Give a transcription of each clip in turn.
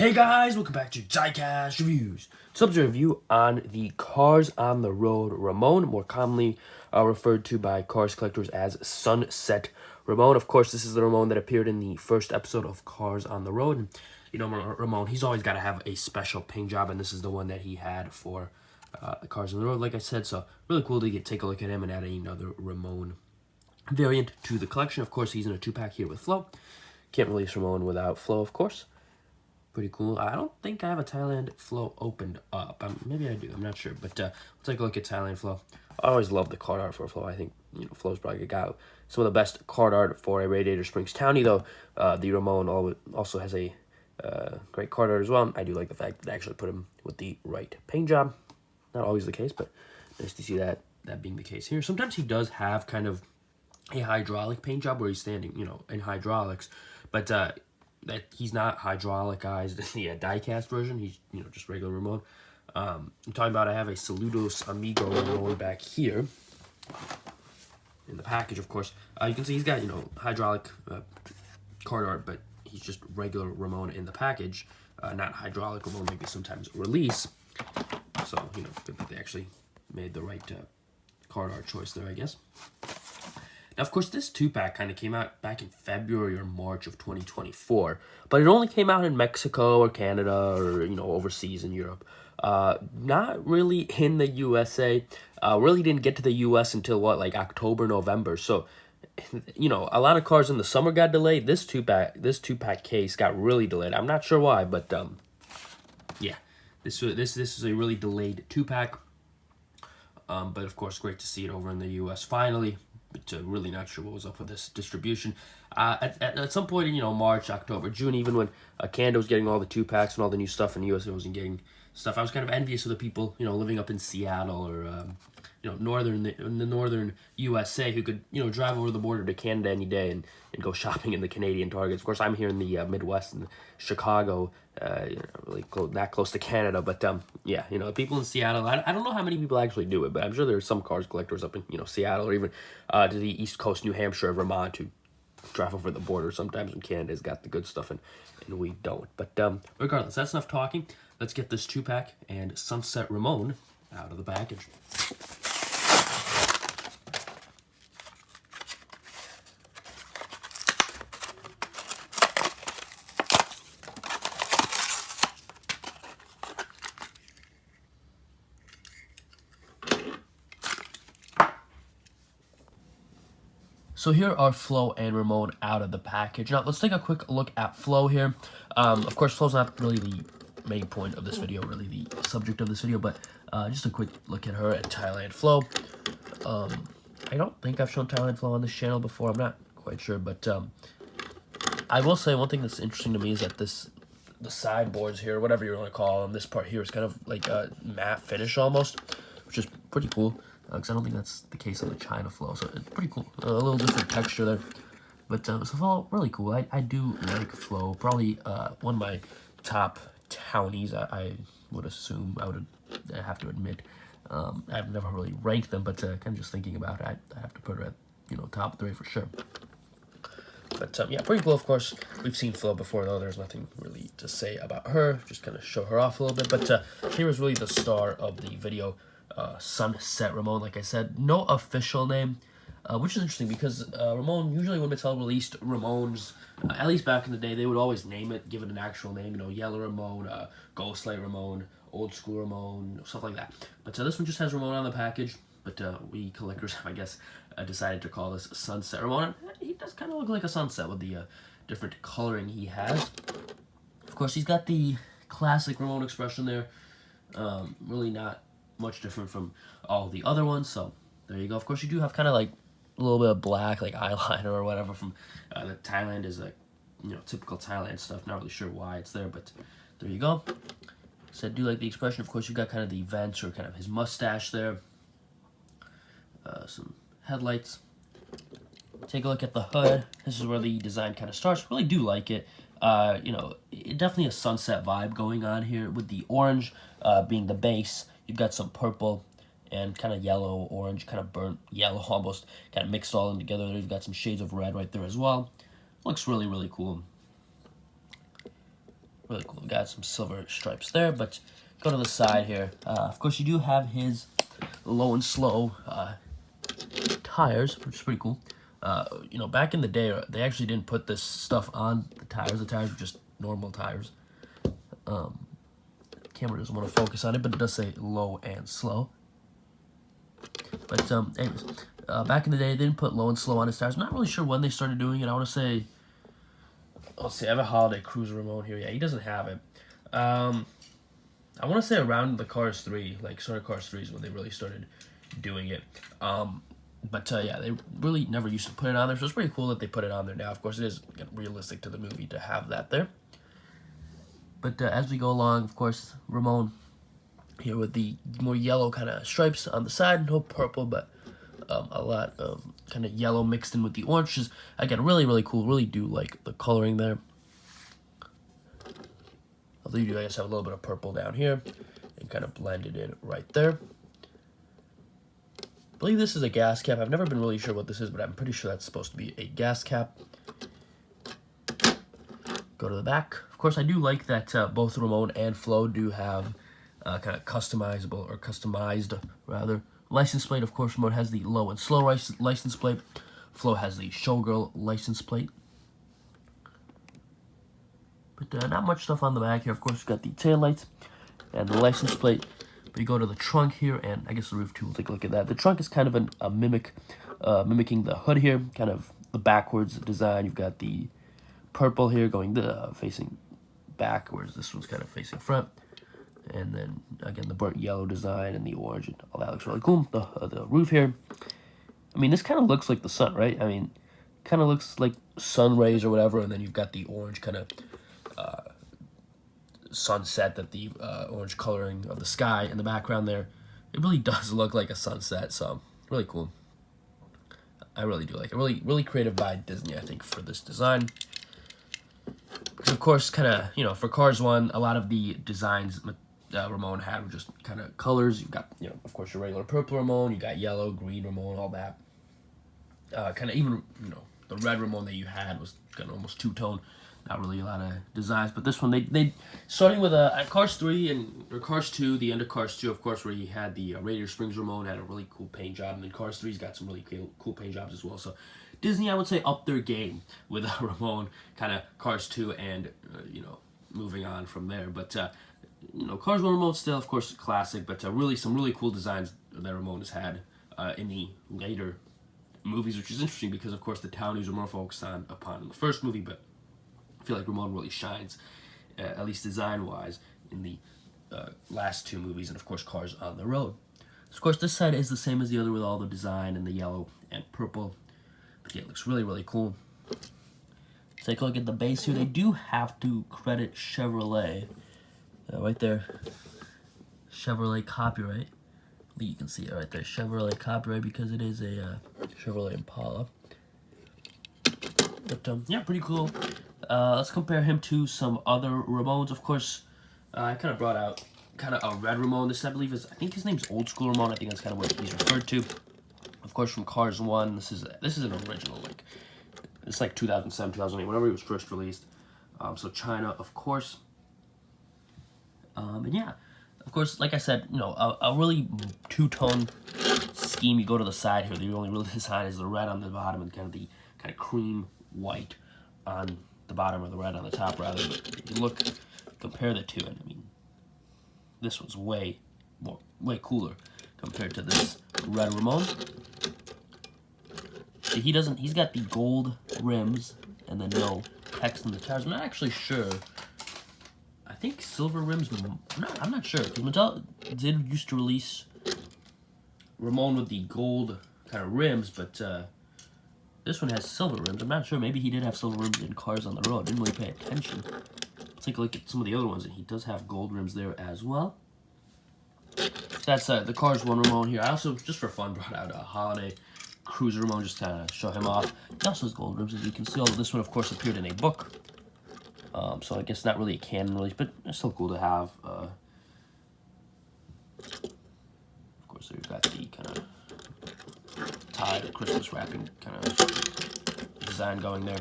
Hey guys, welcome back to Diecast Reviews. So it's a review on the Cars on the Road Ramone, more commonly referred to by cars collectors as Sunset Ramone. Of course, this is the Ramone that appeared in the first episode of Cars on the Road. And, you know, Ramone, he's always got to have a special paint job, and this is the one that he had for Cars on the Road, like I said. So really cool to take a look at him and add another Ramone variant to the collection. Of course, he's in a 2-pack here with Flo. Can't release Ramone without Flo, of course. Pretty cool. I don't think I have a Thailand Flo opened up. Maybe I do. I'm not sure. But we'll take a look at Thailand Flo. I always love the card art for Flo. I think Flo's probably got some of the best card art for a Radiator Springs Townie, though. The Ramone also has a great card art as well. I do like the fact that they actually put him with the right paint job. Not always the case, but nice to see that being the case here. Sometimes he does have kind of a hydraulic paint job where he's standing, in hydraulics, but that he's not hydraulicized in the diecast version. He's just regular Ramone. I'm talking about I have a Saludos Amigo Ramone back here in the package. Of course, you can see he's got hydraulic card art, but he's just regular Ramone in the package, not hydraulic Ramone like they sometimes release. So good that they actually made the right card art choice there, I guess. Now, of course, this 2-pack kind of came out back in February or March of 2024, but it only came out in Mexico or Canada or, overseas in Europe. Not really in the USA. Really didn't get to the US until, like October, November. So, a lot of cars in the summer got delayed. This 2-pack case got really delayed. I'm not sure why, but, yeah, this is a really delayed 2-pack. But, of course, great to see it over in the US finally. But really not sure what was up with this distribution. At some point in March, October, June, even when Canada was getting all the 2-packs and all the new stuff, and the USA wasn't getting stuff, I was kind of envious of the people living up in Seattle or in the northern USA who could drive over the border to Canada any day and go shopping in the Canadian Targets. Of course, I'm here in the Midwest in Chicago, really that close to Canada. But yeah, people in Seattle. I don't know how many people actually do it, but I'm sure there's some cars collectors up in Seattle or even to the East Coast, New Hampshire, Vermont, who drive over the border sometimes when Canada's got the good stuff and we don't. But regardless, that's enough talking. Let's get this 2-pack and Sunset Ramone out of the package. So here are Flo and Ramone out of the package. Now, let's take a quick look at Flo here. Of course, Flo's not really the main point of this video, really the subject of this video, but just a quick look at her at Thailand Flo. I don't think I've shown Thailand Flo on this channel before. I'm not quite sure, but I will say one thing that's interesting to me is that the sideboards here, whatever you want to call them, this part here is kind of like a matte finish almost, which is pretty cool. Because I don't think that's the case on the China Flo, so it's pretty cool. A little different texture there, but so Flo, really cool. I do like Flo. Probably one of my top townies. I would assume. I have to admit, I've never really ranked them, but kind of just thinking about it, I have to put her at top 3 for sure. But yeah, pretty cool. Of course, we've seen Flo before, though. There's nothing really to say about her. Just kind of show her off a little bit. But here is really the star of the video. Sunset Ramone, like I said, no official name, which is interesting because Ramone, usually when Mattel released Ramones, at least back in the day, they would always name it, give it an actual name, Yellow Ramone, Ghostlight Ramone, Old School Ramone, stuff like that. But this one just has Ramone on the package, but we collectors, I guess, decided to call this Sunset Ramone. He does kind of look like a sunset with the different coloring he has. Of course, he's got the classic Ramone expression there, really not much different from all the other ones, so there you go. Of course, you do have kind of like a little bit of black, like eyeliner or whatever from the Thailand is like typical Thailand stuff. Not really sure why it's there, but there you go. So I do like the expression. Of course, you got kind of the vents or kind of his mustache there. Some headlights. Take a look at the hood. This is where the design kind of starts. Really do like it. Definitely a sunset vibe going on here with the orange being the base. You've got some purple and kind of yellow, orange, kind of burnt yellow almost, kind of mixed all in together. You've got some shades of red right there as well. Looks really, really cool. really cool. Got some silver stripes there, but go to the side here. Of course, you do have his low and slow tires, which is pretty cool. You know, back in the day, they actually didn't put this stuff on the tires. The tires were just normal tires. Camera doesn't want to focus on it, but it does say low and slow. But anyways, back in the day, they didn't put low and slow on his tires. I'm not really sure when they started doing it. I want to say, let's see, I have a Holiday Cruiser Ramone here. Yeah, he doesn't have it. I want to say around the Cars 3, like sort of Cars 3 is when they really started doing it. But yeah, they really never used to put it on there, so it's pretty cool that they put it on there now. Of course, it is realistic to the movie to have that there. But as we go along, of course, Ramone here with the more yellow kind of stripes on the side, no purple, but a lot of kind of yellow mixed in with the orange, which is, again, really, really cool. Really do like the coloring there. Although you do, I guess, have a little bit of purple down here and kind of blended in right there. I believe this is a gas cap. I've never been really sure what this is, but I'm pretty sure that's supposed to be a gas cap. Go to the back. Of course, I do like that both Ramone and Flo do have kind of customizable, or customized, rather, license plate. Of course, Ramone has the low and slow license plate. Flo has the showgirl license plate. But not much stuff on the back here. Of course, we've got the taillights and the license plate. But you go to the trunk here, and I guess the roof too. We'll take a look at that. The trunk is kind of a mimicking the hood here, kind of the backwards design. You've got the purple here going facing back, whereas this one's kind of facing front. And then again, the burnt yellow design and the orange, and all that looks really cool. The roof here, I mean, this kind of looks like the sun, right? I mean, kind of looks like sun rays or whatever, and then you've got the orange kind of sunset, that the orange coloring of the sky in the background there. It really does look like a sunset, so really cool. I really do like it. Really, really creative by Disney, I think, for this design. Because, of course, kind of, you know, for Cars 1, a lot of the designs Ramone had were just kind of colors. You've got, you know, of course, your regular purple Ramone, you got yellow, green Ramone, all that. Kind of even, you know, the red Ramone that you had was kind of almost two-tone. Not really a lot of designs, but this one, they starting with Cars 3 or Cars 2, the end of Cars 2, of course, where he had the Radiator Springs Ramone, had a really cool paint job, and then Cars 3's got some really cool paint jobs as well. So Disney, I would say, upped their game with Ramone, kind of Cars 2, and you know, moving on from there. But you know, Cars 1 Ramone still, of course, classic, but really some really cool designs that Ramone has had in the later movies, which is interesting because, of course, the townies are more focused upon in the first movie, but I feel like Ramone really shines, at least design-wise, in the last two movies, and of course, Cars on the Road. So, of course, this side is the same as the other with all the design and the yellow and purple. But yeah, it looks really, really cool. Take a look at the base here. They do have to credit Chevrolet, right there. Chevrolet copyright. You can see it right there, Chevrolet copyright, because it is a Chevrolet Impala. But yeah, pretty cool. Let's compare him to some other Ramones. Of course, I kind of brought out kind of a red Ramone. This, I believe, I think his name's Old School Ramone. I think that's kind of what he's referred to. Of course, from Cars 1, this is an original, like, it's like 2007, 2008, whenever he was first released. So China, of course. And yeah, of course, like I said, you know, a really two-tone scheme. You go to the side here, the only real design is the red on the bottom and kind of cream white on the bottom, or the red on the top, rather. But if you compare the two, and I mean, this one's way cooler compared to this red Ramone. He's got the gold rims and then no text on the tires. I'm not actually sure. I think silver rims, I'm not sure, because Mattel did used to release Ramone with the gold kind of rims, but this one has silver rims. I'm not sure. Maybe he did have silver rims in Cars on the Road. I didn't really pay attention. Let's take a look at some of the other ones, and he does have gold rims there as well. So that's the Cars 1 Ramone here. I also, just for fun, brought out a Holiday Cruiser Ramone, just to show him off. He also has gold rims, as you can see. Although this one, of course, appeared in a book. So I guess not really a canon release, but it's still cool to have. Of course, we've got the kind of tie, the Christmas wrapping kind of design going there.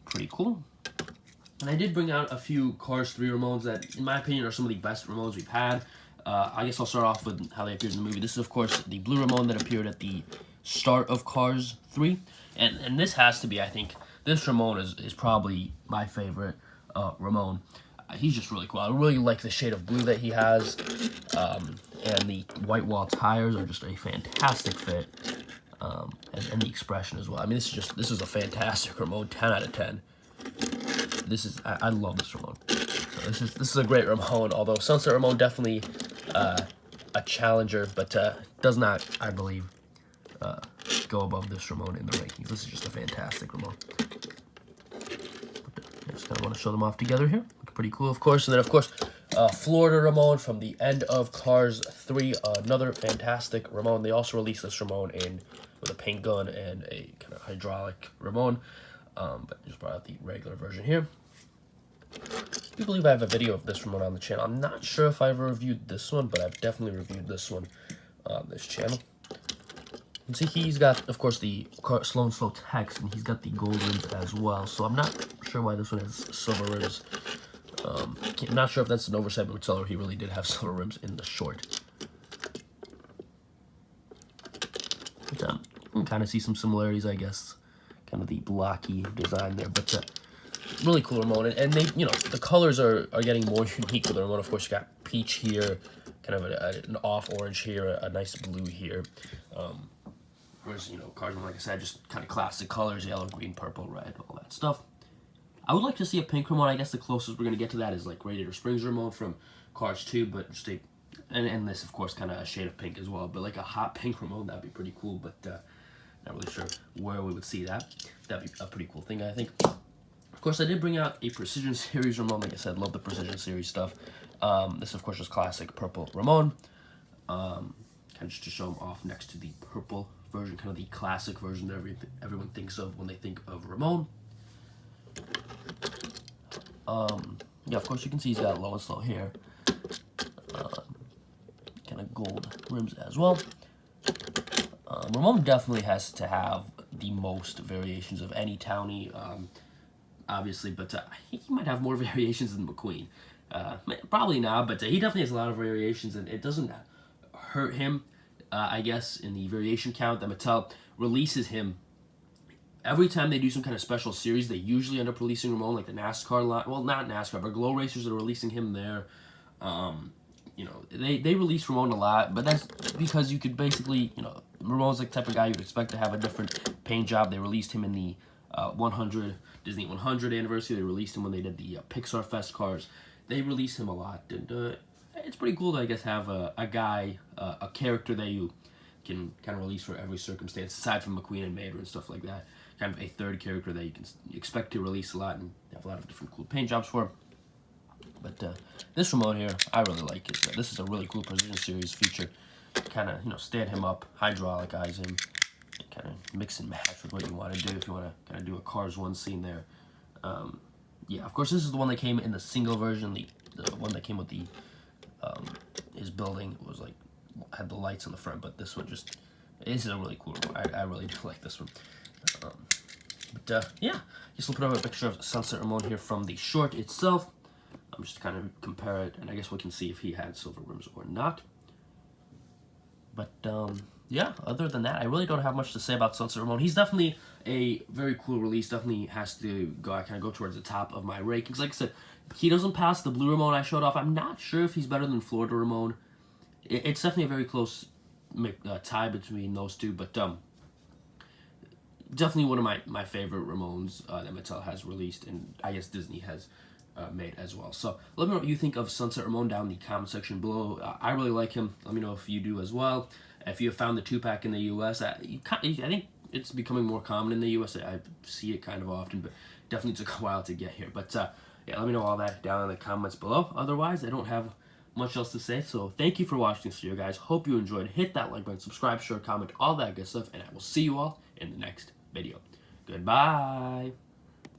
Pretty cool. And I did bring out a few Cars 3 Ramones that, in my opinion, are some of the best Ramones we've had. I guess I'll start off with how they appeared in the movie. This is, of course, the blue Ramone that appeared at the start of Cars 3. And this has to be, I think, this Ramone is probably my favorite Ramone. He's just really cool. I really like the shade of blue that he has. And the white wall tires are just a fantastic fit. And the expression as well. I mean, this is a fantastic Ramone, 10 out of 10. I love this Ramone. So this is a great Ramone, although Sunset Ramone definitely a challenger, but does not, I believe, go above this Ramone in the rankings. This is just a fantastic Ramone. I just kind of want to show them off together here. Look pretty cool, of course. And then, of course, Florida Ramone from the end of Cars 3, another fantastic Ramone. They also released this Ramone with a paint gun and a kind of hydraulic Ramone. But I just brought out the regular version here. I do believe I have a video of this Ramone on the channel. I'm not sure if I ever reviewed this one, but I've definitely reviewed this one on this channel. You can see he's got, of course, the slow and slow text, and he's got the gold rims as well. So I'm not sure why this one has silver rims. I'm not sure if that's an oversight by Mattel or he really did have silver rims in the short. But, you can kind of see some similarities, I guess. Kind of the blocky design there, but really cool Ramone. And they, the colors are getting more unique with the Ramone. Of course, you got peach here, kind of an off orange here, a nice blue here. Whereas, Cars, like I said, just kind of classic colors, yellow, green, purple, red, all that stuff. I would like to see a pink Ramone. I guess the closest we're going to get to that is like Radiator Springs Ramone from Cars 2, but just and this, of course, kind of a shade of pink as well. But like a hot pink Ramone, that'd be pretty cool, but not really sure where we would see that. That'd be a pretty cool thing, I think. Of course, I did bring out a Precision Series Ramone. Like I said, love the Precision Series stuff. This, of course, is classic purple Ramone. Kind of just to show them off next to the purple version, kind of the classic version that everyone thinks of when they think of Ramone. Yeah, of course, you can see he's got low and slow hair. Kind of gold rims as well. Ramone definitely has to have the most variations of any townie, obviously, but he might have more variations than McQueen. Probably not, but he definitely has a lot of variations, and it doesn't hurt him, I guess, in the variation count that Mattel releases him. Every time they do some kind of special series, they usually end up releasing Ramone, like the NASCAR line. Well, not NASCAR, but Glow Racers are releasing him there. They release Ramone a lot, but that's because you could basically, Ramone's the type of guy you'd expect to have a different paint job. They released him in the Disney 100 anniversary. They released him when they did the Pixar Fest cars. They released him a lot, and it's pretty cool to, I guess, have a guy, a character that you can kind of release for every circumstance, aside from McQueen and Mater and stuff like that. Kind of a third character that you can expect to release a lot and have a lot of different cool paint jobs for. But this Ramone here, I really like it. This is a really cool Precision Series feature. Kind of, stand him up, hydraulic-ize him, kind of mix and match with what you want to do if you want to kind of do a Cars 1 scene there. Yeah, of course, this is the one that came in the single version, the one that came with the his building. It was like, had the lights on the front, but this one this is a really cool one. I really do like this one. Yeah, just we'll put up a picture of Sunset Ramone here from the short itself. I'm just kind of compare it, and I guess we can see if he had silver rims or not. But yeah, other than that, I really don't have much to say about Sunset Ramone. He's definitely a very cool release. Definitely has to go towards the top of my rankings. Like I said, he doesn't pass the blue Ramone I showed off. I'm not sure if he's better than Florida Ramone. It's definitely a very close tie between those two, but definitely one of my favorite Ramones that Mattel has released, and I guess Disney has made as well. So let me know what you think of Sunset Ramone down in the comment section below. I really like him. Let me know if you do as well. If you have found the 2-pack in the U.S., I think it's becoming more common in the U.S. I see it kind of often, but definitely took a while to get here. But yeah, let me know all that down in the comments below. Otherwise, I don't have much else to say, so thank you for watching this video, guys. Hope you enjoyed. Hit that like button, subscribe, share, comment, all that good stuff, and I will see you all in the next video. Goodbye.